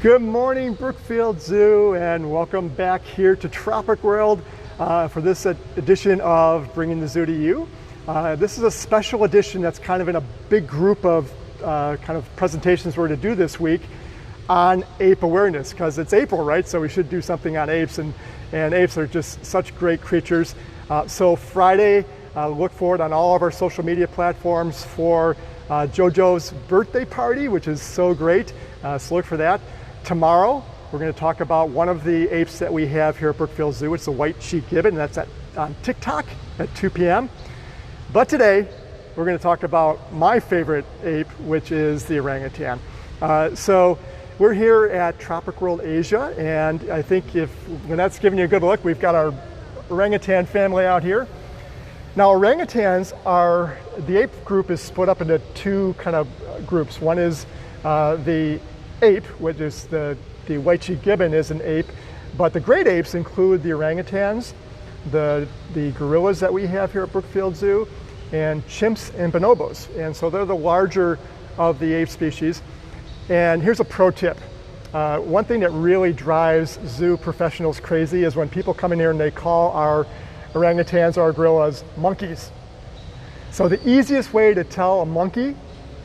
Good morning, Brookfield Zoo, and welcome back here to Tropic World for this edition of Bringing the Zoo to You. This is a special edition that's kind of in a big group of kind of presentations we're going to do this week on ape awareness, because it's April, right? So we should do something on apes, and apes are just such great creatures. So Friday, look forward on all of our social media platforms for JoJo's birthday party, which is so great. So look for that. Tomorrow, we're going to talk about one of the apes that we have here at Brookfield Zoo. It's the white-cheeked gibbon, and that's on TikTok at 2 p.m. But today, we're going to talk about my favorite ape, which is the orangutan. So we're here at Tropic World Asia, and I think when that's giving you a good look, we've got our orangutan family out here. Now, orangutans the ape group is split up into two kind of groups. One is the ape, which is the white-cheeked gibbon is an ape, but the great apes include the orangutans, the gorillas that we have here at Brookfield Zoo, and chimps and bonobos. And so they're the larger of the ape species. And here's a pro tip. One thing that really drives zoo professionals crazy is when people come in here and they call our orangutans or our gorillas monkeys. So the easiest way to tell a monkey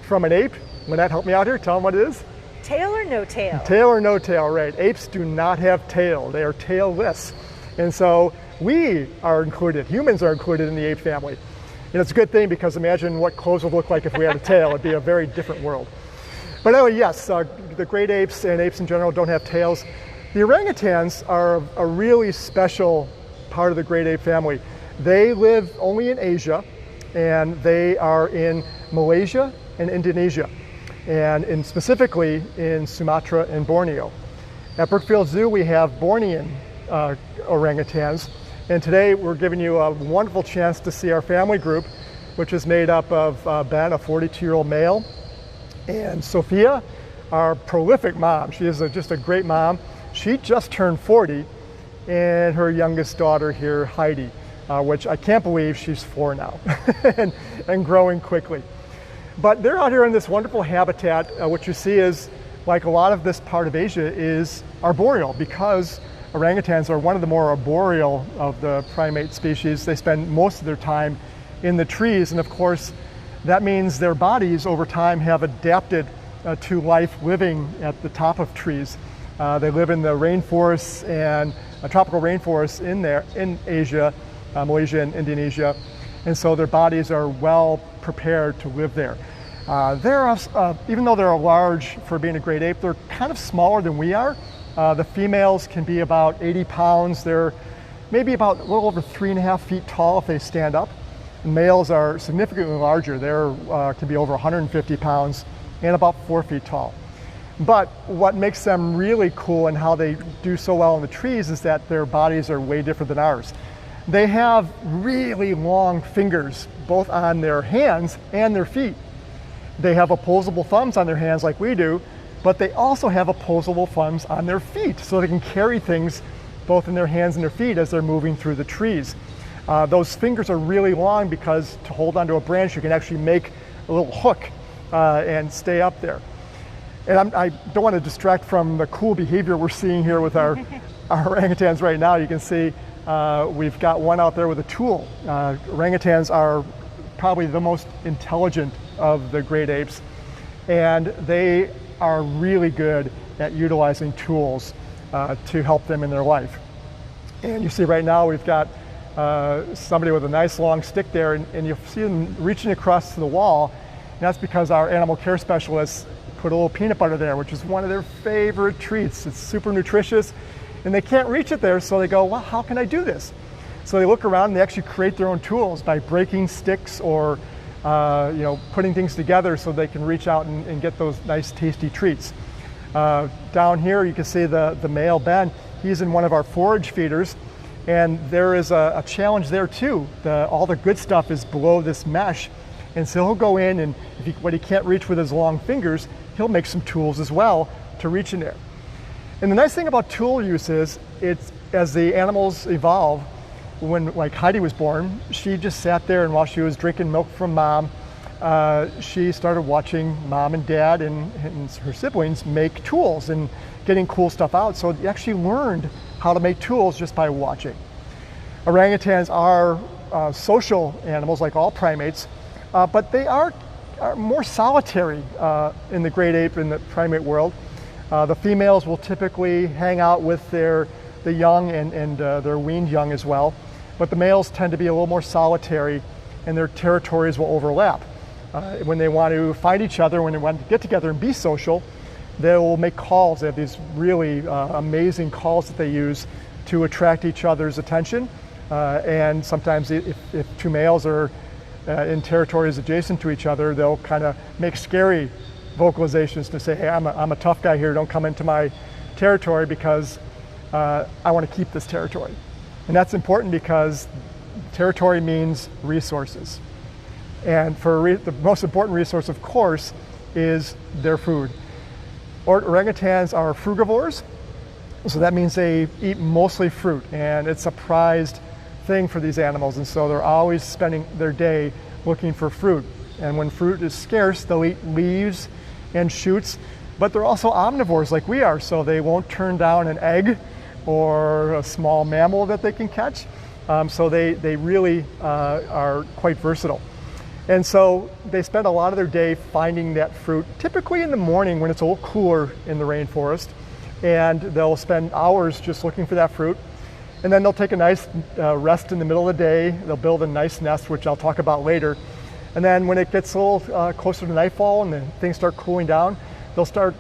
from an ape, Lynette, help me out here, tell them what it is. Tail or no tail? Tail or no tail, right. Apes do not have tail. They are tailless. And so we are included, humans are included in the ape family. And it's a good thing, because imagine what clothes would look like if we had a tail. It'd be a very different world. But anyway, yes, the great apes and apes in general don't have tails. The orangutans are a really special part of the great ape family. They live only in Asia, and they are in Malaysia and Indonesia, and specifically in Sumatra and Borneo. At Brookfield Zoo, we have Bornean orangutans, and today we're giving you a wonderful chance to see our family group, which is made up of Ben, a 42-year-old male, and Sophia, our prolific mom. She is just a great mom. She just turned 40, and her youngest daughter here, Heidi, which I can't believe she's 4 now, and growing quickly. But they're out here in this wonderful habitat. What you see is, like a lot of this part of Asia, is arboreal, because orangutans are one of the more arboreal of the primate species. They spend most of their time in the trees, and of course, that means their bodies over time have adapted to life living at the top of trees. They live in the rainforests and tropical rainforests in Asia, Malaysia and Indonesia, and so their bodies are well prepared to live there. Even though they're large for being a great ape, they're kind of smaller than we are. The females can be about 80 pounds. They're maybe about a little over 3.5 feet tall if they stand up. The males are significantly larger. They can be over 150 pounds and about 4 feet tall. But what makes them really cool and how they do so well in the trees is that their bodies are way different than ours. They have really long fingers, both on their hands and their feet. They have opposable thumbs on their hands like we do, but they also have opposable thumbs on their feet, so they can carry things both in their hands and their feet as they're moving through the trees. Those fingers are really long because to hold onto a branch, you can actually make a little hook and stay up there. And I don't want to distract from the cool behavior we're seeing here with our orangutans right now. You can see we've got one out there with a tool. Orangutans are probably the most intelligent of the great apes, and they are really good at utilizing tools to help them in their life. And you see right now we've got somebody with a nice long stick there, and you see them reaching across to the wall, and that's because our animal care specialists put a little peanut butter there, which is one of their favorite treats. It's super nutritious, and they can't reach it there, so they go, well, how can I do this? So they look around and they actually create their own tools by breaking sticks or putting things together so they can reach out and get those nice tasty treats. Down here you can see the male Ben. He's in one of our forage feeders, and there is a challenge there too. All the good stuff is below this mesh, and so he'll go in, and what he can't reach with his long fingers, he'll make some tools as well to reach in there. And the nice thing about tool use is, as the animals evolve, when like Heidi was born, she just sat there, and while she was drinking milk from mom, she started watching mom and dad and her siblings make tools and getting cool stuff out. So you actually learned how to make tools just by watching. Orangutans are social animals like all primates, but they are more solitary in the great ape and the primate world. The females will typically hang out with the young and their weaned young as well, but the males tend to be a little more solitary and their territories will overlap. When they want to find each other, when they want to get together and be social, they will make calls. They have these really amazing calls that they use to attract each other's attention. And sometimes if two males are in territories adjacent to each other, they'll kind of make scary vocalizations to say, hey, I'm a tough guy here, don't come into my territory because I want to keep this territory. And that's important because territory means resources. And the most important resource, of course, is their food. Orangutans are frugivores, so that means they eat mostly fruit, and it's a prized thing for these animals, and so they're always spending their day looking for fruit. And when fruit is scarce, they'll eat leaves and shoots, but they're also omnivores like we are, so they won't turn down an egg or a small mammal that they can catch. So they really are quite versatile. And so they spend a lot of their day finding that fruit, typically in the morning when it's a little cooler in the rainforest, and they'll spend hours just looking for that fruit. And then they'll take a nice rest in the middle of the day. They'll build a nice nest, which I'll talk about later. And then when it gets a little closer to nightfall and then things start cooling down, they'll start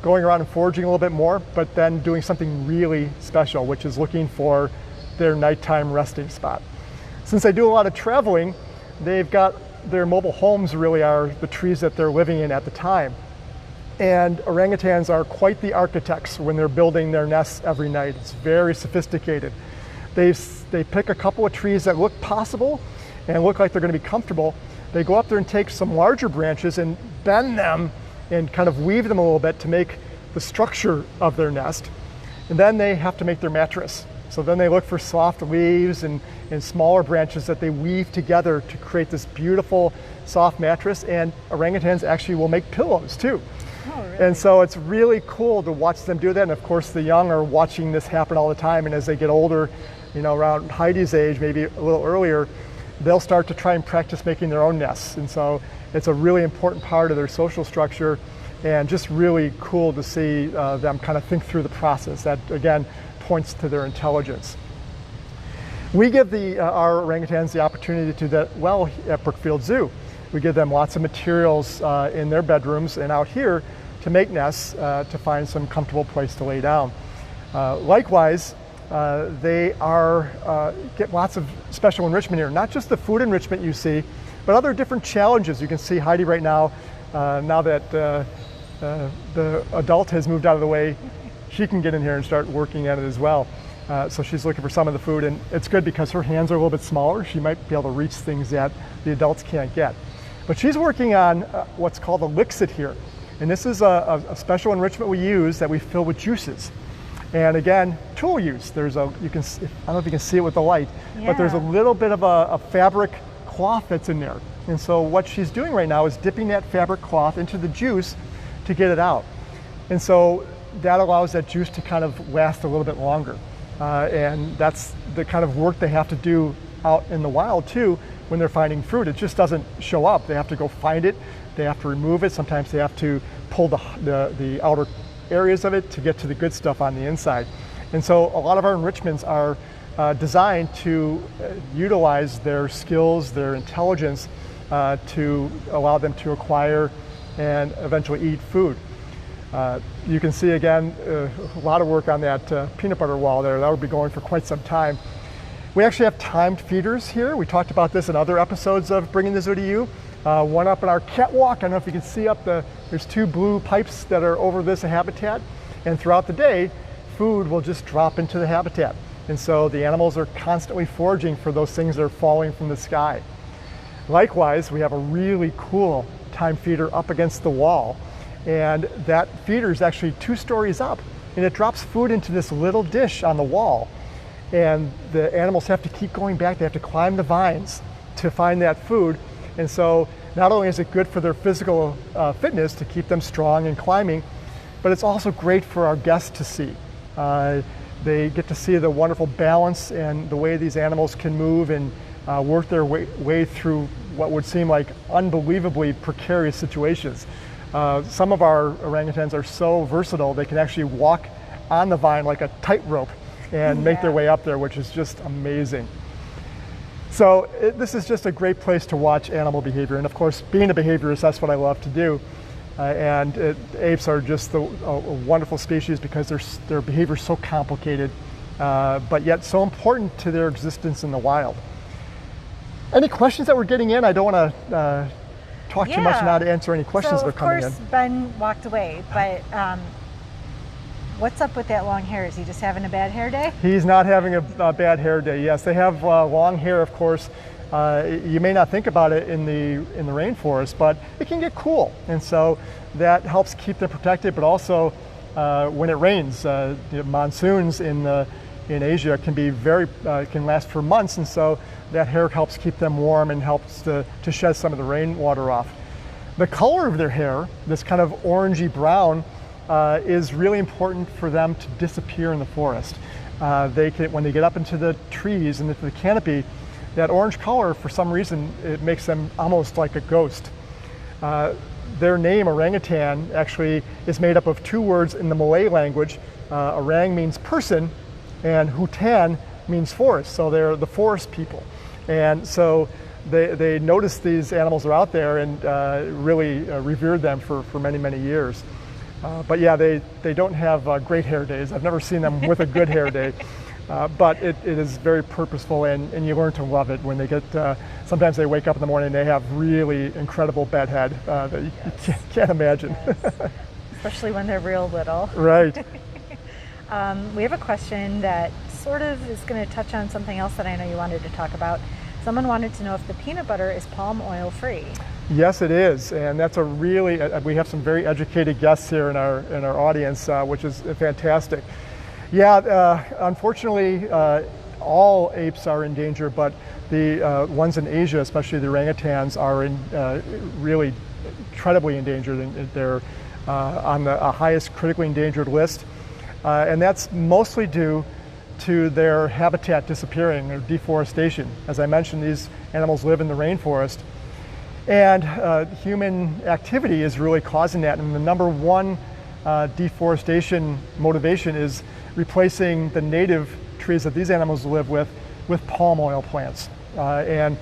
going around and foraging a little bit more, but then doing something really special, which is looking for their nighttime resting spot. Since they do a lot of traveling, they've got their mobile homes really are the trees that they're living in at the time. And orangutans are quite the architects when they're building their nests every night. It's very sophisticated. They pick a couple of trees that look possible and look like they're going to be comfortable. They go up there and take some larger branches and bend them and kind of weave them a little bit to make the structure of their nest. And then they have to make their mattress. So then they look for soft leaves and smaller branches that they weave together to create this beautiful soft mattress. And orangutans actually will make pillows too. Oh, really? And so it's really cool to watch them do that. And of course the young are watching this happen all the time. And as they get older, around Heidi's age, maybe a little earlier, they'll start to try and practice making their own nests. And so it's a really important part of their social structure and just really cool to see them kind of think through the process. That again points to their intelligence. We give our orangutans the opportunity to do that well at Brookfield Zoo. We give them lots of materials in their bedrooms and out here to make nests to find some comfortable place to lay down. Likewise, they get lots of special enrichment here, not just the food enrichment you see, but other different challenges. You can see Heidi right now, now that the adult has moved out of the way, she can get in here and start working at it as well. So she's looking for some of the food, and it's good because her hands are a little bit smaller. She might be able to reach things that the adults can't get. But she's working on what's called a Lixit here. And this is a special enrichment we use that we fill with juices. And again, tool use. I don't know if you can see it with the light, but there's a little bit of a fabric cloth that's in there. And so what she's doing right now is dipping that fabric cloth into the juice to get it out. And so that allows that juice to kind of last a little bit longer. And that's the kind of work they have to do out in the wild too when they're finding fruit. It just doesn't show up. They have to go find it. They have to remove it. Sometimes they have to pull the outer areas of it to get to the good stuff on the inside. And so a lot of our enrichments are designed to utilize their skills, their intelligence to allow them to acquire and eventually eat food. You can see again a lot of work on that peanut butter wall there. That would be going for quite some time. We actually have timed feeders here. We talked about this in other episodes of Bringing the Zoo to You. One up in our catwalk. I don't know if you can see up there's two blue pipes that are over this habitat. And throughout the day, food will just drop into the habitat. And so the animals are constantly foraging for those things that are falling from the sky. Likewise, we have a really cool time feeder up against the wall. And that feeder is actually 2 stories up. And it drops food into this little dish on the wall. And the animals have to keep going back. They have to climb the vines to find that food. And so not only is it good for their physical fitness to keep them strong and climbing, but it's also great for our guests to see. They get to see the wonderful balance and the way these animals can move and work their way through what would seem like unbelievably precarious situations. Some of our orangutans are so versatile, they can actually walk on the vine like a tightrope and make their way up there, which is just amazing. So this is just a great place to watch animal behavior. And of course, being a behaviorist, that's what I love to do. Apes are just a wonderful species because their behavior is so complicated, but yet so important to their existence in the wild. Any questions that we're getting in? I don't want to talk too much now to answer any questions that are coming in. Of course, Ben walked away, but what's up with that long hair? Is he just having a bad hair day? He's not having a bad hair day. Yes, they have long hair, of course. You may not think about it in the rainforest, but it can get cool, and so that helps keep them protected. But also, when it rains, monsoons in Asia can be can last for months, and so that hair helps keep them warm and helps to shed some of the rainwater off. The color of their hair, this kind of orangey brown, is really important for them to disappear in the forest. When they get up into the trees and into the canopy, that orange color, for some reason, it makes them almost like a ghost. Their name, orangutan, actually is made up of two words in the Malay language. Orang means person, and hutan means forest, so they're the forest people. And so they noticed these animals are out there and really revered them for many, many years. But yeah, they don't have great hair days. I've never seen them with a good hair day. But it is very purposeful, and you learn to love it when they get, sometimes they wake up in the morning and they have really incredible bedhead that you can't imagine. Yes. Especially when they're real little. Right. We have a question that sort of is going to touch on something else that I know you wanted to talk about. Someone wanted to know if the peanut butter is palm oil free. Yes, it is, and that's we have some very educated guests here in our audience, which is fantastic. Yeah, unfortunately, all apes are in danger, but the ones in Asia, especially the orangutans, are really incredibly endangered. They're on the highest critically endangered list, and that's mostly due to their habitat disappearing or deforestation. As I mentioned, these animals live in the rainforest, and human activity is really causing that. And the number one deforestation motivation is replacing the native trees that these animals live with palm oil plants. And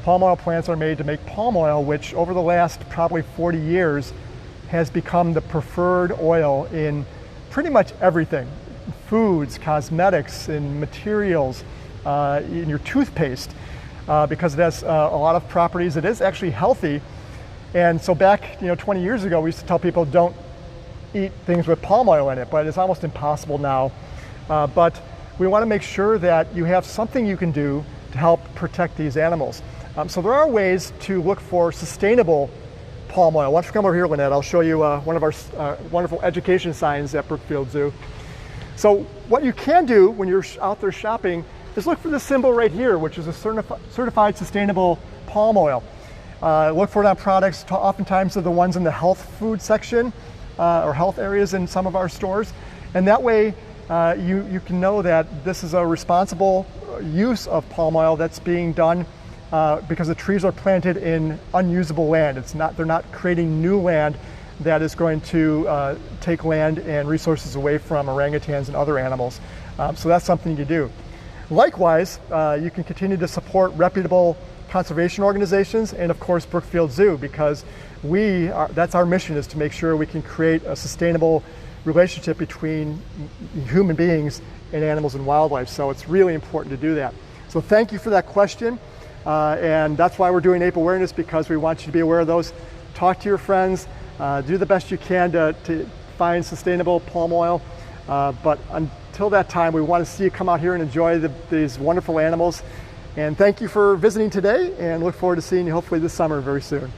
palm oil plants are made to make palm oil, which over the last probably 40 years has become the preferred oil in pretty much everything. Foods, cosmetics, and materials, in your toothpaste, because it has a lot of properties. It is actually healthy. And so back 20 years ago, we used to tell people don't eat things with palm oil in it, but it's almost impossible now. But we want to make sure that you have something you can do to help protect these animals. So there are ways to look for sustainable palm oil. Why don't you come over here, Lynette? I'll show you one of our wonderful education signs at Brookfield Zoo. So what you can do when you're out there shopping is look for the symbol right here, which is a certified sustainable palm oil. Look for it on products. Oftentimes they're the ones in the health food section or health areas in some of our stores. And that way you can know that this is a responsible use of palm oil that's being done because the trees are planted in unusable land. They're not creating new land that is going to take land and resources away from orangutans and other animals. So that's something you do. Likewise, you can continue to support reputable conservation organizations and of course Brookfield Zoo, because that's our mission, is to make sure we can create a sustainable relationship between human beings and animals and wildlife. So it's really important to do that. So thank you for that question. And that's why we're doing Ape Awareness, because we want you to be aware of those. Talk to your friends, do the best you can to find sustainable palm oil. But until that time, we want to see you come out here and enjoy these wonderful animals. And thank you for visiting today, and look forward to seeing you hopefully this summer very soon.